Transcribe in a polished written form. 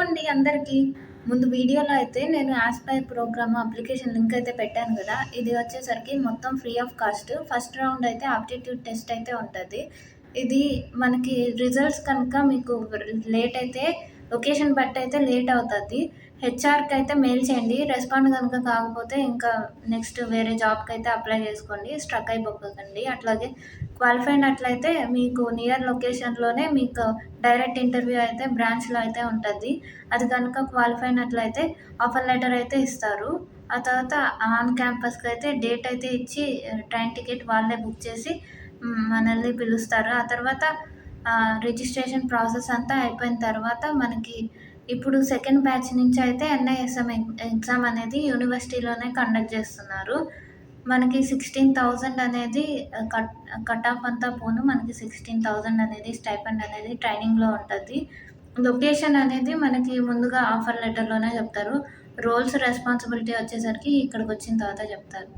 అండి అందరికీ. ముందు వీడియోలో అయితే నేను యాస్పైర్ ప్రోగ్రామ్ అప్లికేషన్ లింక్ అయితే పెట్టాను గదా! ఇది వచ్చేసరికి మొత్తం free of cost. First round అయితే ఆప్టిట్యూడ్ టెస్ట్ అయితే ఉంటది. ఇది మనకి రిజల్ట్స్ కనుక మీకు లేట్ అయితే లొకేషన్ బట్టయితే లేట్ అవుతది. హెచ్ఆర్‌కి అయితే మెయిల్ చేయండి. రెస్పాండ్ గనుక కాకపోతే ఇంకా నెక్స్ట్ వేరే జాబ్‌కైతే అప్లై చేసుకోండి. స్ట్రక్ అయిపోకండి. అట్లాగే క్వాలిఫై అయినట్లయితే మీకు నియర్ లొకేషన్‌లోనే మీకు డైరెక్ట్ ఇంటర్వ్యూ అయితే బ్రాంచ్‌లో అయితే ఉంటది. అది కనుక క్వాలిఫై అయినట్లయితే ఆఫర్ లెటర్ అయితే ఇస్తారు. ఆ తర్వాత ఆన్ క్యాంపస్‌కైతే డేట్ అయితే ఇచ్చి ట్రైన్ టికెట్ వాళ్ళే బుక్ చేసి మనల్ని పిలుస్తారు. ఆ తర్వాత రిజిస్ట్రేషన్ ప్రాసెస్ అంతా అయిపోయిన తర్వాత మనకి ఇప్పుడు సెకండ్ బ్యాచ్ నుంచి అయితే ఎన్ఐఎస్ఎం ఎగ్జామ్ అనేది యూనివర్సిటీలోనే కండక్ట్ చేస్తున్నారు. మనకి 16,000 అనేది కట్ ఆఫ్ అంతా పోను మనకి 16,000 అనేది స్టైపెండ్ అనేది ట్రైనింగ్‌లో ఉంటది. లొకేషన్ అనేది మనకి ముందుగా ఆఫర్ లెటర్‌లోనే చెప్తారు. రోల్స్ రెస్పాన్సిబిలిటీ వచ్చేసరికి ఇక్కడికొచ్చిన తర్వాత చెప్తారు.